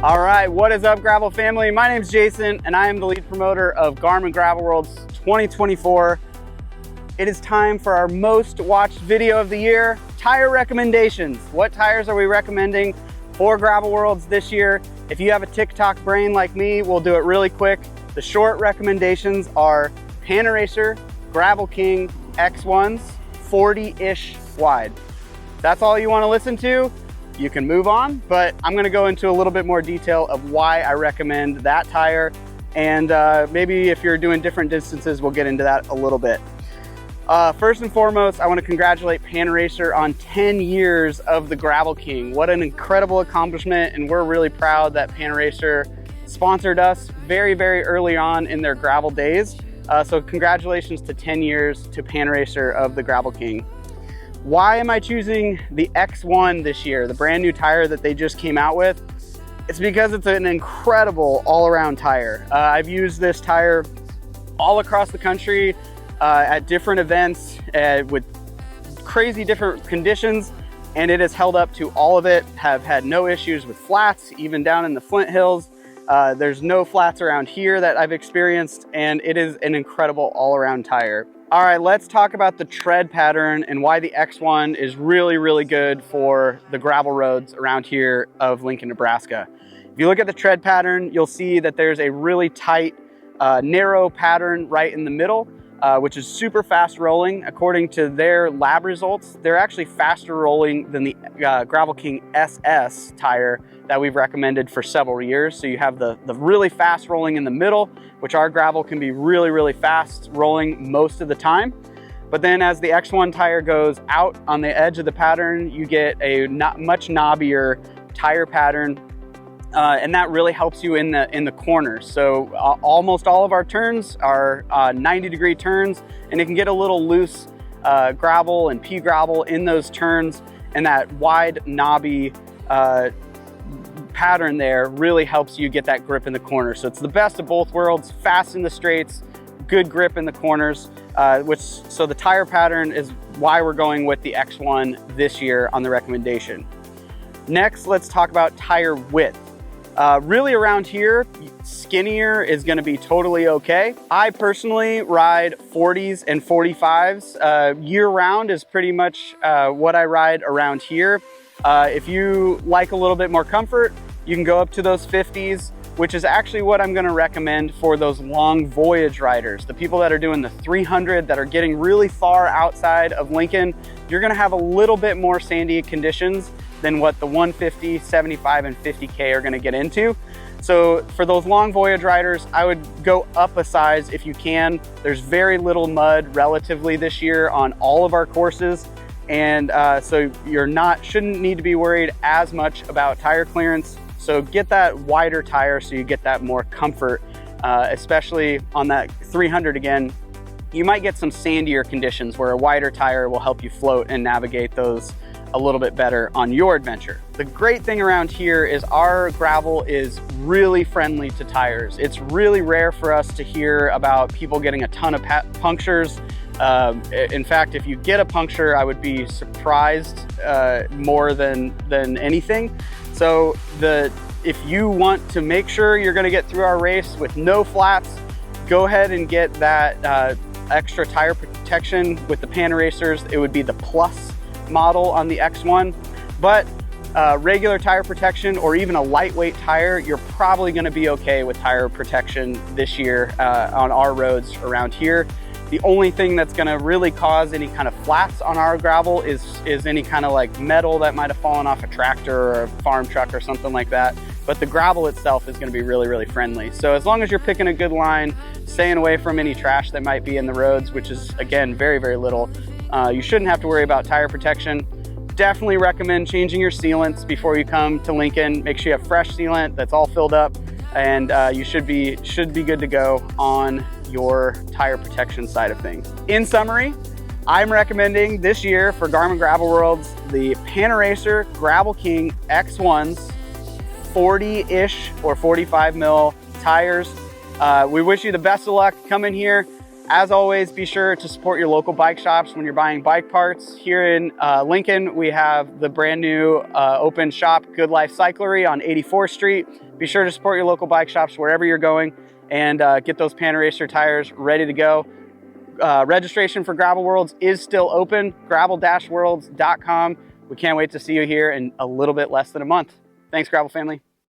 All right, what is up, Gravel family? My name is Jason, and I am the lead promoter of Garmin Gravel Worlds 2024. It is time for our most watched video of the year, tire recommendations. What tires are we recommending for Gravel Worlds this year? If you have a TikTok brain like me, we'll do it really quick. The short recommendations are Panaracer Gravel King X1s, 40-ish wide. That's all you want to listen to? You can move on, but I'm going to go into a little bit more detail of why I recommend that tire, and maybe if you're doing different distances, we'll get into that a little bit. First and foremost, I want to congratulate Panaracer on 10 years of the Gravel King. What an incredible accomplishment, and we're really proud that Panaracer sponsored us very, very early on in their gravel days. So congratulations to 10 years to Panaracer of the Gravel King. Why am I choosing the X1 this year, the brand new tire that they just came out with? It's because it's an incredible all-around tire. I've used this tire all across the country at different events with crazy different conditions, and it has held up to all of it. Have had no issues with flats, even down in the Flint Hills. There's no flats around here that I've experienced, and it is an incredible all-around tire. All right, let's talk about the tread pattern and why the X1 is really, really good for the gravel roads around here of Lincoln, Nebraska. If you look at the tread pattern, you'll see that there's a really tight, narrow pattern right in the middle, which is super fast rolling. According to their lab results, they're actually faster rolling than the Gravel King SS tire that we've recommended for several years. So you have the really fast rolling in the middle, which our gravel can be really, really fast rolling most of the time. But then as the X1 tire goes out on the edge of the pattern, you get a much knobbier tire pattern. And that really helps you in the corners. So almost all of our turns are 90-degree turns, and it can get a little loose gravel and pea gravel in those turns, and that wide knobby pattern there really helps you get that grip in the corner. So it's the best of both worlds: fast in the straights, good grip in the corners. So the tire pattern is why we're going with the X1 this year on the recommendation. Next, let's talk about tire width. Really around here, skinnier is going to be totally okay. I personally ride 40s and 45s. Year round is pretty much what I ride around here. If you like a little bit more comfort, you can go up to those 50s, which is actually what I'm going to recommend for those long voyage riders. The people that are doing the 300, that are getting really far outside of Lincoln, you're going to have a little bit more sandy conditions than what the 150, 75, and 50K are gonna get into. So for those long voyage riders, I would go up a size if you can. There's very little mud relatively this year on all of our courses. And so shouldn't need to be worried as much about tire clearance. So get that wider tire so you get that more comfort, especially on that 300 again. You might get some sandier conditions where a wider tire will help you float and navigate those a little bit better on your adventure. The great thing around here is our gravel is really friendly to tires. It's really rare for us to hear about people getting a ton of punctures. In fact, if you get a puncture, I would be surprised more than anything. So if you want to make sure you're gonna get through our race with no flats, go ahead and get that extra tire protection with the Panaracers. It would be the Plus model on the X1, but regular tire protection or even a lightweight tire, you're probably going to be okay with tire protection this year on our roads around here. The only thing that's going to really cause any kind of flats on our gravel is any kind of like metal that might have fallen off a tractor or a farm truck or something like that. But the gravel itself is going to be really, really friendly. So as long as you're picking a good line, staying away from any trash that might be in the roads, which is again very, very little, you shouldn't have to worry about tire protection. Definitely recommend changing your sealants before you come to Lincoln. Make sure you have fresh sealant that's all filled up, and you should be good to go on your tire protection side of things. In summary, I'm recommending this year for Garmin Gravel Worlds the Panaracer Gravel King X1s, 40-ish or 45 mil tires. We wish you the best of luck coming here. As always, be sure to support your local bike shops when you're buying bike parts. Here in Lincoln, we have the brand new open shop, Good Life Cyclery on 84th Street. Be sure to support your local bike shops wherever you're going, and get those Panaracer tires ready to go. Registration for Gravel Worlds is still open, gravel-worlds.com. We can't wait to see you here in a little bit less than a month. Thanks, Gravel family.